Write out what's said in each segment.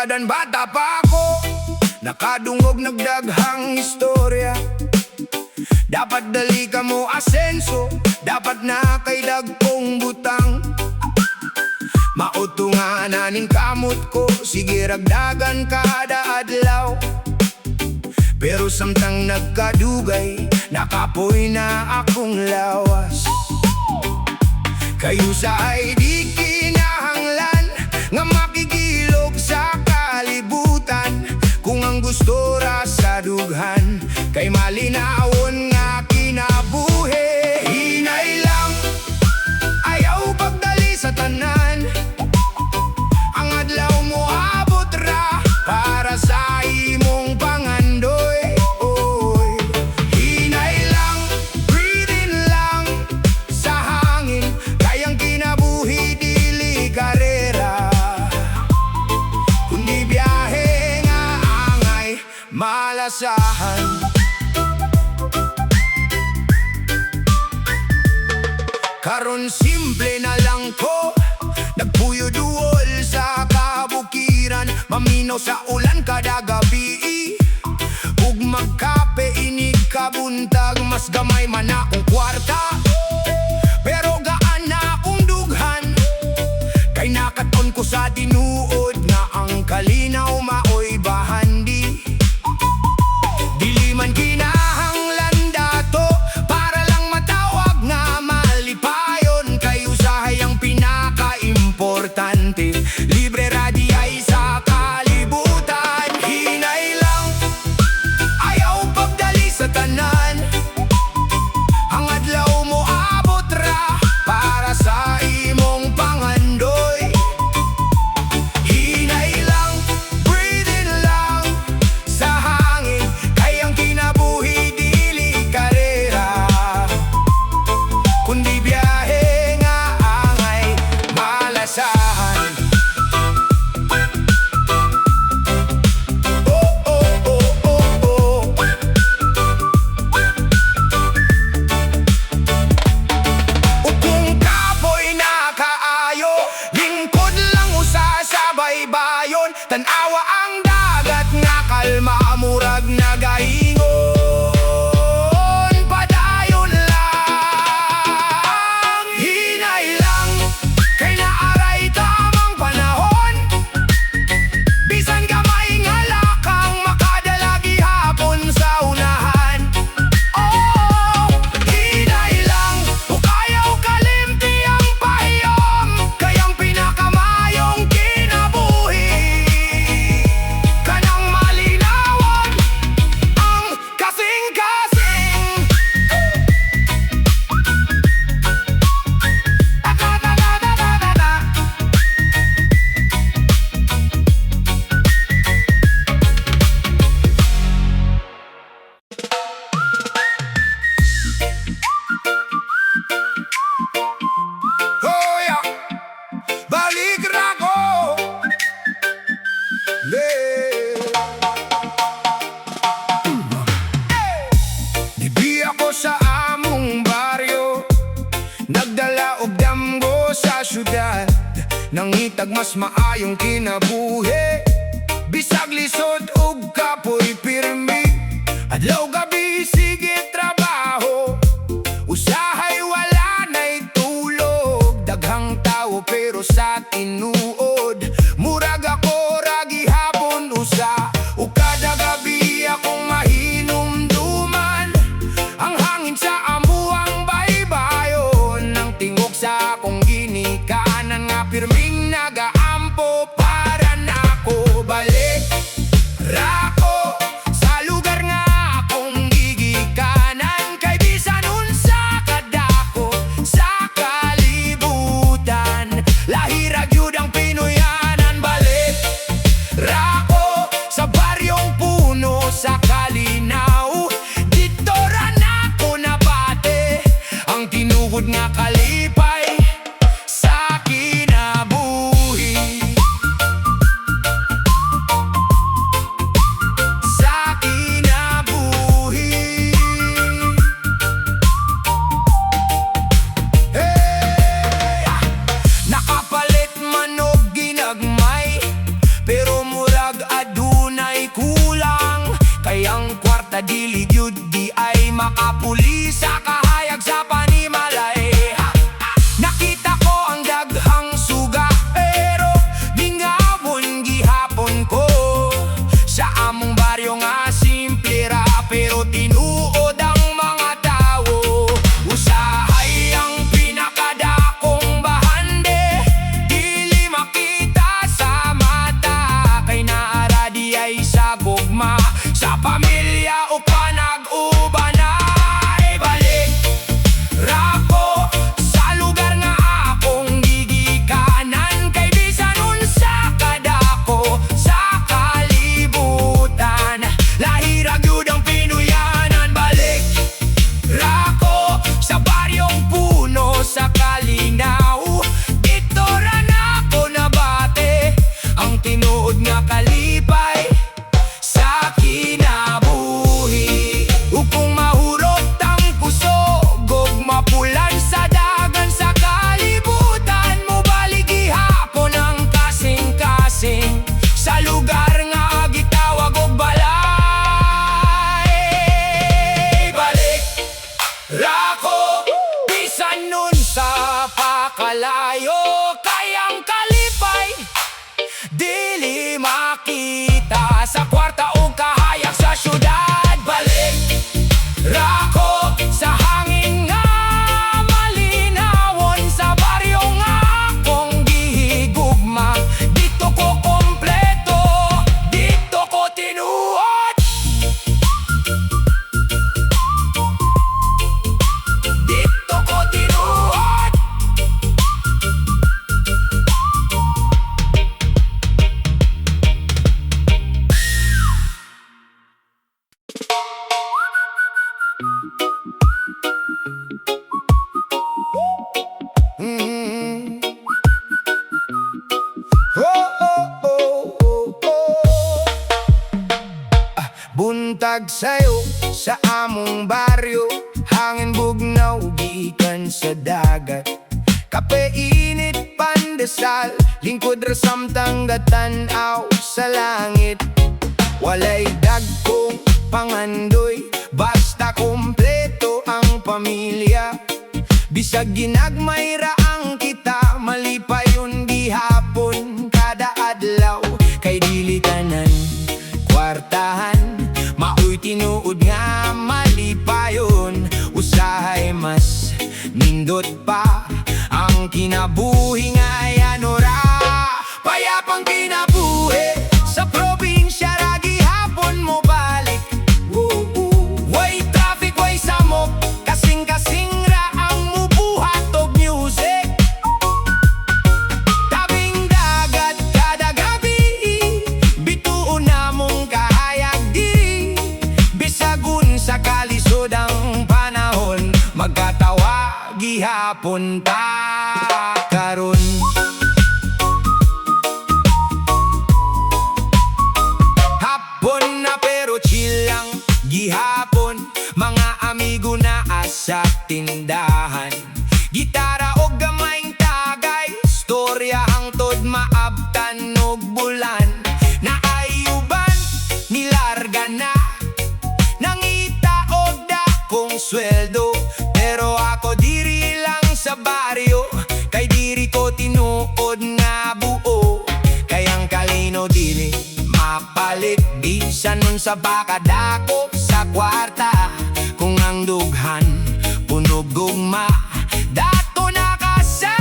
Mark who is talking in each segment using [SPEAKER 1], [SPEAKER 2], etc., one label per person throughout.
[SPEAKER 1] Dan bata pa ako, nakadungog nagdaghang istorya. Dapat dali ka mo asenso, dapat na kay dagkong butang. Mautunganan kamot ko, sige ragdagan kada adlaw. Pero samtang nagkadugay, nakapoy na akong lawas. Kayo sa ay di kinahanglan nga makigilog sa kalibutan. Kung ang gusto ra sa dughan, kay malinawon nga kinabuhi. Hinay lang, ayaw pagdali sa tanan. Ang adlaw mo abot ra para sa imong pangandoy. Oy, hinay lang, breathe lang sa hangin. Kayang kinabuhi dili karera, kundi biyahe nga angay malasahan. Karon simple na lang ko, nagpuyo duol sa kabukiran. Maminaw sa ulan kada gabi, ug magkape inig kabuntag. Mas gamay man akong kwarta, pero gaan na akong dughan. Kay nakaton ko sa tinuod nga ang kalinaw maoy bahandi. Dili man kinahanglan dato para lang matawag nga malipayon. Kayo usahay ang pinaka-importante, libre radiyay sa kalibutan. Hinay lang, ayaw pagdali sa tanan. Ang adlaw mo abot ra para sa imong pangandoy. Hinay lang, breathe lang sa hangin. Kayang kinabuhi dili karera, kundi biyahe nga angay malasahan. Oh, oh, oh, oh, oh. Kung kapoy na kaayo, lingkod lang usa sa baybayon. Tanawa ang dagat nga kalma, murag nagahingon. Padayon lang, hinay lang, kay naaray tamang panahon. Bisan gamay nga lakang makadala gihapon sa unahan. Oh, hinay lang, ukayaw kalimti ang pahiyom. Kayang pinakamayong kinabuhi, kanang malinawan ang kasing-kasing. Da-da-da-da-da-da-da. Oh yeah, balik ra ko. Dibi ako sa among baryo, nagdala og damgo sa syudad. Nangitag mas maayong kinabuhi, bisag lisod ug kapoy pirmi. Adlaw gabi sige trabaho, usahay wala na'y tulog. Daghang tao pero sa tinuod, murag ako ra gihapon usa. Ug kada gabi akong mahinumduman ang hangin sa amuang baybayon. Ang tingog sa akong ginikanan nga pirming nagaampo para nako. Balik ra ko sa lugar nga akong nga kalipay sa kinabuhi. Sa kinabuhi. Hey! Nakapalit man og ginagmay, pero murag adunay kulang. Kayang kwarta dili gyud di ay makapuli sa kahayag sa panimalay. Nakita ko ang daghang suga, pero gingabon gihapon ko sa among baryo nga simple ra, pero tinuod ang mga tawo. Usahay ang pinakadakong bahande, dili makita sa mata, kay naara di ay sa gugma sa pamilya o panag-uban. Ay balik rako sa lugar nga akong gigikanan, kay bisan unsa kadako sa kalibutan, lahira gyud ang pinuyanan. Balik rako sa baryong Puno sa Kalinaw, dito ra nako nabate ang tinuod nga kalipay sa kinabuhi. Upong mahurot ang kusog ug mapulan sa dagan sa kalibutan, mo balik gihapon ang kasing-kasing sa lugar nga gitawag og balay. Balik rako bisan nun sa pakalayo, kayang kalipay dili makita sa kwarta o kahayag sa syudad. Balik rako sa hangin nga malinawon, sa baryo nga akong gihigugma, dito ko kompleto, dito ko tinuod, dito ko tinuod. Buntag sayo sa among baryo, hangin bugnaw gikan sa dagat. Kape init pandesal, lingkod ra samtang gatanaw sa langit. Walay dagkong pangandoy, basta kompleto ang pamilya. Bisag ginagmay ra ang kita, malipayon gihapon kada adlaw, kay dili tanan kwartahan, maoy tinuod nga malipayon. Usahay mas nindot pa ang kinabuhi nga ayano ra, payapang kinabuhi sa probinsya ra gihapon mo balik. Way traffic, way samok, kasing-kasing ra ang mubuhat og music. Tabing dagat kada gabi, bituon namong kahayag diri, bisagun sa kalisod ang panahon, magkatawa gihapon ta karon. Hapon na pero chill lang gihapon, mga amigo na asa tindahan, gitara o gamayng tagay, storya hangtod maabtan og bulan. Naayuban nilarga na, nangita og dakong sweldo, pero ako diri lang sa baryo, kay diri ko tinuod nga buo. Kayang kalino dili mapalit, bisan nun sa baka dako sa kwarta, kung ang dughan punog gugma, dato na ka sa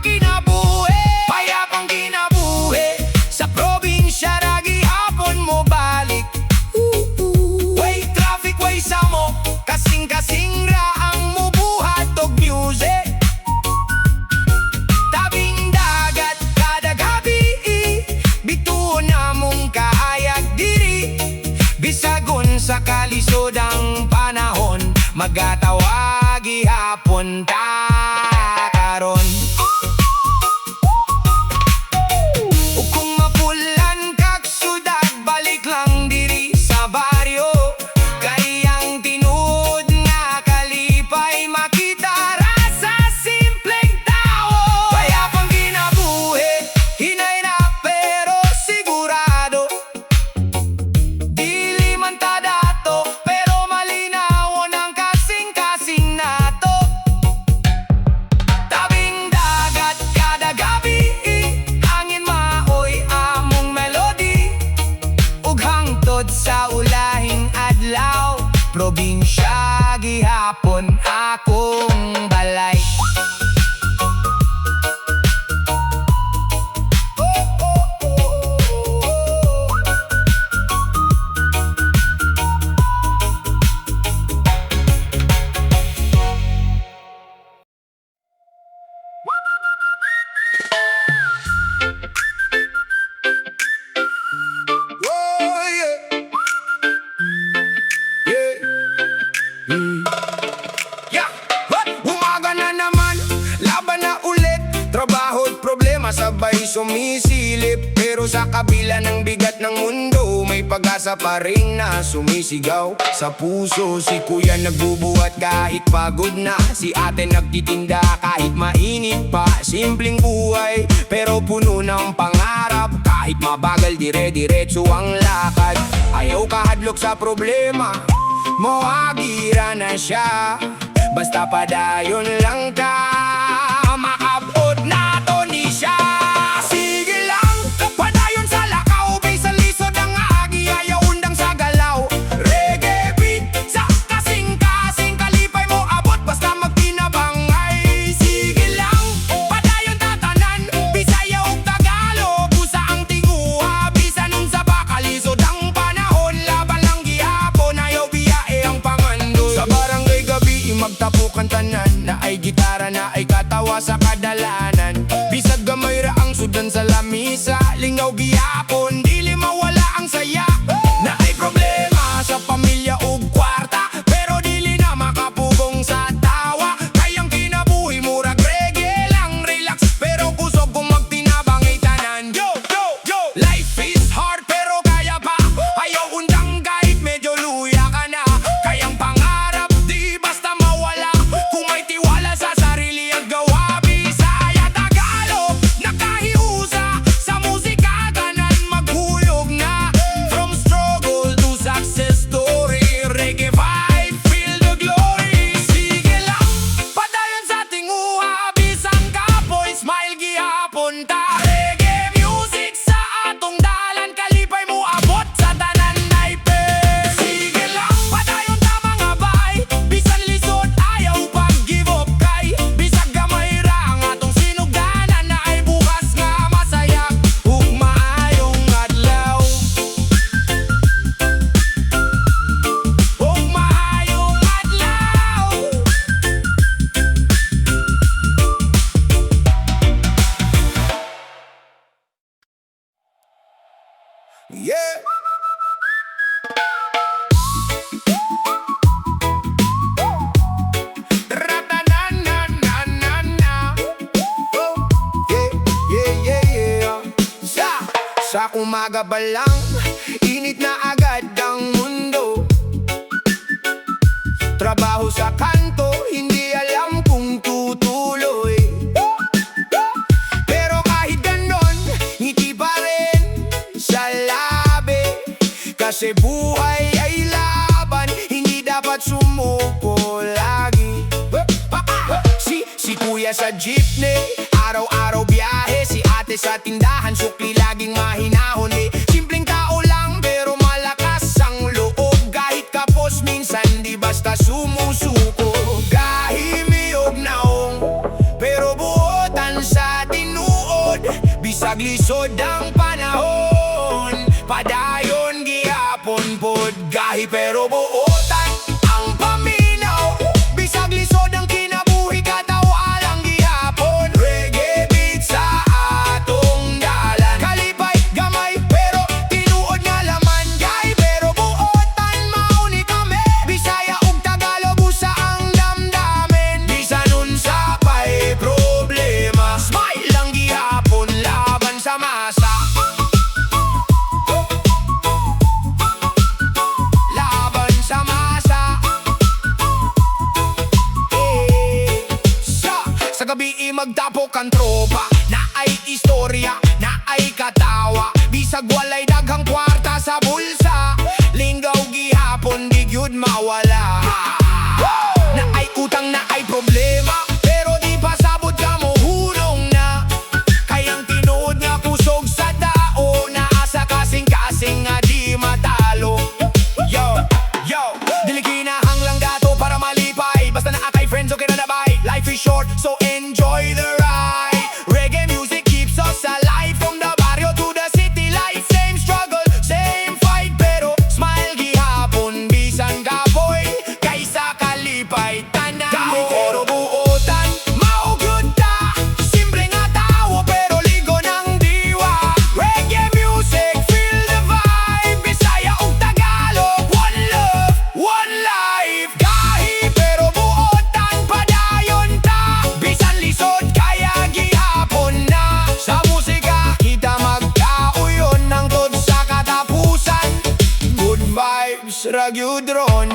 [SPEAKER 1] kinabuhi. Payapang kinabuhi sa probinsya ra gihapon mo balik. Way traffic, way samok, kasing-kasing ra ang mubuhat og music. Tabing dagat kada gabi, bituon namong kaayag diri, bisagon sa kalisod ang panahon, magatawa gihapon ta probinsya, gihapon akong balay.
[SPEAKER 2] Sabay sumisilip, pero sa kabila ng bigat ng mundo, may pag-asa pa rin na sumisigaw sa puso. Si kuya nagbubuhat kahit pagod na, si ate nagtitinda kahit mainit pa. Simpleng buhay pero puno ng pangarap, kahit mabagal dire-diretso ang lakad. Ayaw kahadlok sa problema, moagira na siya, basta padayon lang ka, makabot na to ni siya. Sige lang, padayon sa lakaw, bisan lisod ang agi, ayaw undang sa galaw. Reggae beat, sa kasing-kasing, kalipay mo abot, basta magtinabangay. Sige lang, padayon tatanan, Bisaya ug Tagalog, usa ang tinguha, bisan unsa pa kalisod ang panahon. Laban lang gihapon, ayaw biyae ang pangandoy. Sa barangay gabi, magtapukan tanan, na ay gitara, na ay katawa sa kadalanan. Bisag gamay ra ang sudan sa lamisa, lingaw gihapon, dili mawala ang saya. Na ay problema sa pamilya ug kwarta, pero dili na makapugong sa tawa. Kayang kinabuhi murag reggae lang, relax, pero kusog kung magtinabang ay tanan. Yo, yo, yo! Life is hard pero kaya pa, ayaw undang kahit medyo luya ka na. Kayang pangarap di basta mawala, kung may tiwala sa sarili at gawa. Bisaya, Tagalog, nakahiusa sa musika, tanan maghuyog na. From struggle to success story, reggae vibe, feel the glory. Sige lang, padayon sa tinguha, bisan kapoy, smile gihapon ta. Reggae music sa atong dalan, kalipay mo abot sa tanan naipe. Sige lang, padayon ta mga bay, bisan lisod ayaw pag-give up kay. Bisag gamay ra ang atong sinugdanan, na ay bukas nga masaya ug maayong adlaw. Ug maayong adlaw. Yeah. Ra-ta-na-na-na-na-na. Oh, yeah, yeah, yeah, yeah. Sa umaga pa lang, init na agad ang mundo. Trabaho sa kanto, hindi alam kung tutuloy. Pero kahit ganon, ngiti pa rin sa labi, kasi buhay ay laban, hindi dapat sumuko lagi. Si kuya sa jeepney, araw-araw biyahe. Si ate sa tindahan, sukli laging mahinahon. Simpleng tao lang pero malakas ang loob, kahit kapos minsan di basta sumusuko. Kahimiyog naong pero buotan sa tinuod, bisag lisod ang panahon, padayon gihapon pod. Gahi pero buotan ang paminaw, bisag lisod ang kinabuhi, katawa lang gihapon. Reggae beat sa atong dalan, kalipay gamay pero tinuod nga laman. Gahi pero buotan mauni kami, Bisaya ug Tagalog, usa ang damdamin. Bisan unsa pa'y problema, smile lang gihapon, laban sa masa. Laban sa masa. Sa gabi magtapok ang tropa, na ay istorya, na ay katawa. Bisag walay daghang kwarta sa bulsa, linggaw gihapon di gyud mawala. Na ay utang, na ay problema, pero di pasabot ka mohunong na. Kayang tinuod nga kusog sa dao, na asa kasing-kasing nga di matalo. Yo, yo, dili gyud ron.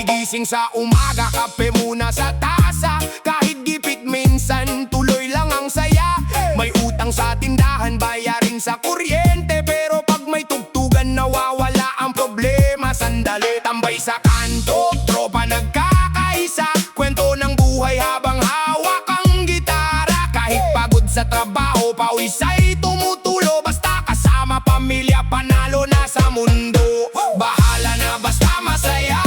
[SPEAKER 1] Gigising sa umaga, kape muna sa tasa. Kahit gipit minsan, tuloy lang ang saya. May utang sa tindahan, bayarin sa kuryente. Pero pag may tugtugan, nawawala ang problema. Sandali, tambay sa kanto, tropa nagkakaisa. Kwento ng buhay habang hawak ang gitara. Kahit pagod sa trabaho, pawis ay tumutulo. Basta kasama pamilya, panalo na sa mundo. Bahala na basta masaya.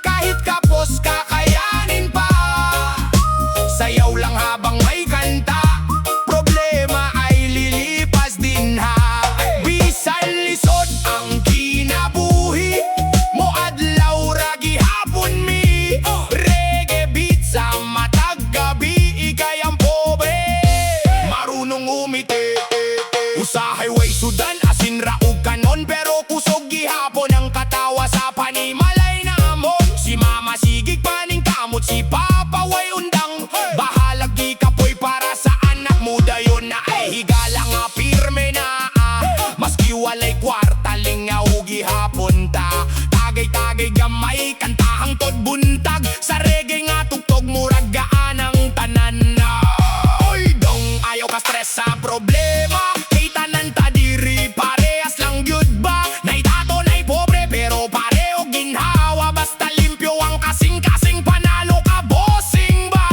[SPEAKER 1] Kahit kapos kakayanin pa. Sayaw lang habang may kanta. Problema ay lilipas din ha. Bisan lisod ang kinabuhi mo adlaw ra gihapon mi. Reggae beat sa matag gabi, ikay ang pobre marunong umiti. Usahay way sudan, asin raog kanon. Pero kusog gihapon ang katawa sa panimalay na amon. Si mama sigig paning kamot, si papa way undang. Bahalag di kapoy para sa anak mo dayon na ay higala nga pirme na maski walay kwarta lingaw gihapon ta. Tagay-tagay gamay kantahang tod buntag. Sa reggae nga tugtog murag gaan ang tanan na. Oy dong ayaw ka stress sa problema. Kay tanan ta diri parehas lang gyud ba. Naitato na'y pobre pero pareho ginhawa. Basta limpyo ang kasing-kasing, panalo ka bossing ba.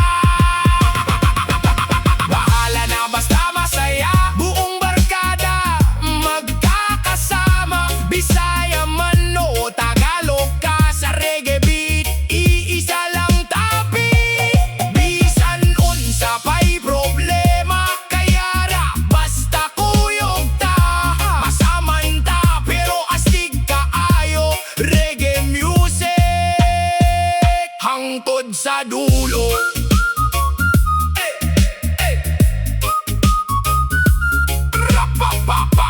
[SPEAKER 1] Bahala na basta masaya. Buong barkada magkakasama. Bisaya man o Tagalog ka, sa reggae beat iisa lang tapi. Bisan unsa pa'y problema, kaya ra basta kuyog ta. Masaman ta pero astig kaayo. Reggae music hangtod sa dulo. Rapapapa.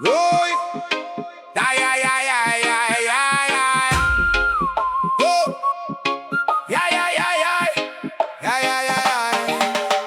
[SPEAKER 2] Oy!
[SPEAKER 1] Ay, ay, ay, ay, ay, ay, ay.
[SPEAKER 2] Oh!
[SPEAKER 1] Ay, ay, ay, ay.
[SPEAKER 2] Ay, ay, ay, ay.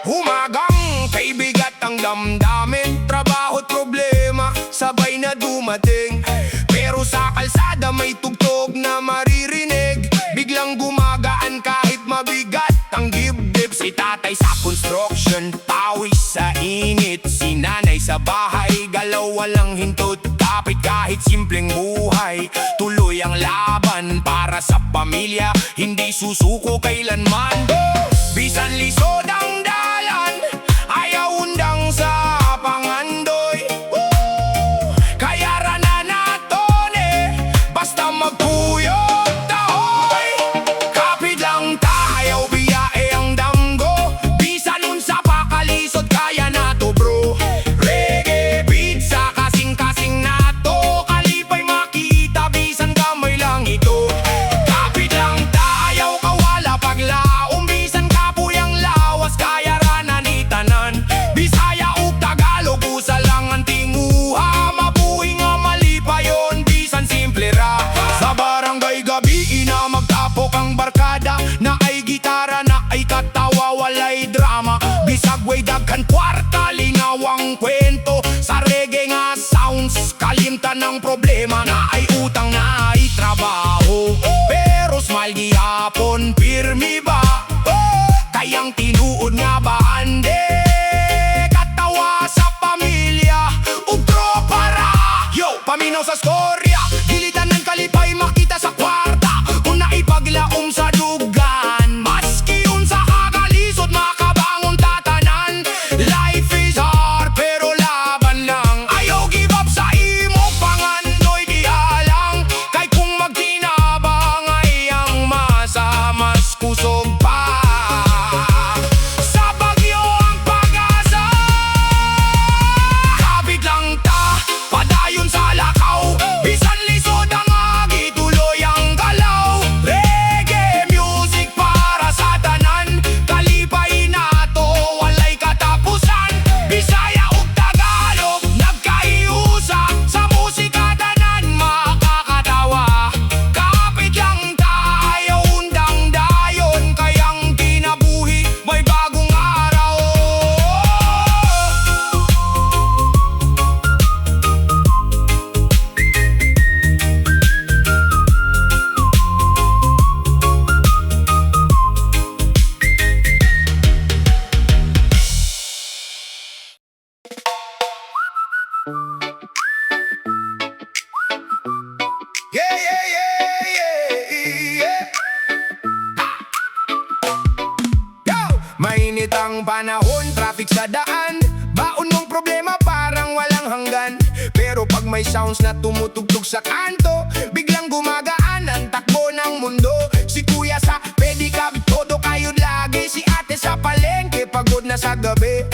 [SPEAKER 1] Humagang kay bigat ang damdamin. Trabaho't problema, sabay na dumating. Pero sa kalsada may tugtog na maririnig. Biglang gumagaan kahit mabigat ang dibdib. Si tatay sa construction, pawis sa init. Si nanay sa bahay, galaw walang hintot. Kapit kahit simpleng buhay, tuloy ang laban para sa pamilya. Hindi susuko kailanman. Bisan lisod ang dalan, ayaw undang sa pangandoy. Kaya ra na natone, basta magpuyod tahoy. Kapit lang ta, ayaw biyae ang damgo. Bisan unsa pa kalisod, kaya na to bro. Reggae beat sa kasing-kasing nato. Kalipay makita, bisan gamay lang ito. Kapit lang ta, ayaw kawala paglaom. Bisan kapuyang lawas, kaya ra na ni tanan. Bisaya ug Tagalog, usa lang ang tinguha. Mabuhi nga malipayon, bisan simple ra. Sa barangay gabi ina magtapok ang barkada. Na ay gitara, na ay katawa, walay drama. Bisag way daghan kwarta, lingaw ang kwento. Sa reggae nga sounds, kalimtan ng problema. Na ay utang, na ay trabaho, pero smile gihapon, pirmi ba? Kayang tinuod nga ba ande? Katawa sa pamilya, ug tropa ra. Yo, paminaw sa storya, gilitan ng kalipay makita sa kwarta. Kung naipaglaom sa dugan, maski unsa kakalisod makabangon tatanan. Life is hard pero laban lang. Ayaw give up sa imo pangandoy dialang. Kay kung magtinabang ay ang masa mas kusog pa.
[SPEAKER 2] Mainit ang panahon, traffic sa daan, baon mong problema parang walang hanggan. Pero pag may sounds na tumutugtog sa kanto, biglang gumagaan ang takbo ng mundo. Si kuya sa pedicab, todo kayod lagi. Si ate sa palengke, pagod na sa gabi.